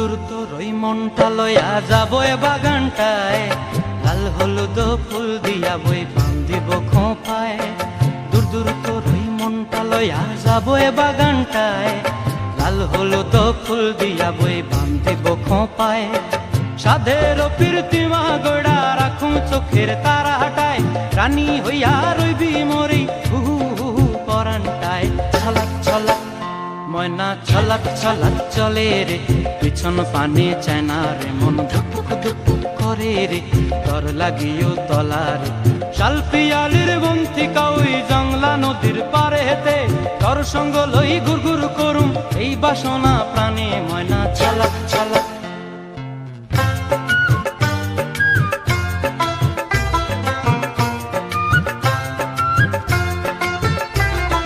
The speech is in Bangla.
দূর তোর ওই মনটা লয়া যাবো এ বাগানটায়, লাল হলুদ ফুল দিয়া বই বান্ধিব খোঁপায়। দূর দূর তোর ওই মনটা লয়া যাবো এ বাগানটায়, লাল হলুদ ফুল দিয়া বই বান্ধিব খোঁপায়। সাধের প্রীতিমা গড়া রাখুন চোখের তারা হাটায়, রানী হইয়া রইবি মরি হুহু হুহু পরানটায়। ছলাক ছলাক ময়না ছলাক ছলাক চলে রে, পিছন পানে চায় না রে, মন ধুপুক ধুপুক করে রে, ডর লাগিও তলার। শাল পিয়ালির বন্থিকা ওই জংলা নদীর পারে হেতে, তোর সঙ্গ লই ঘুর ঘুর করুম এই বাসনা প্রাণে। ময়না ছলাক ছলাক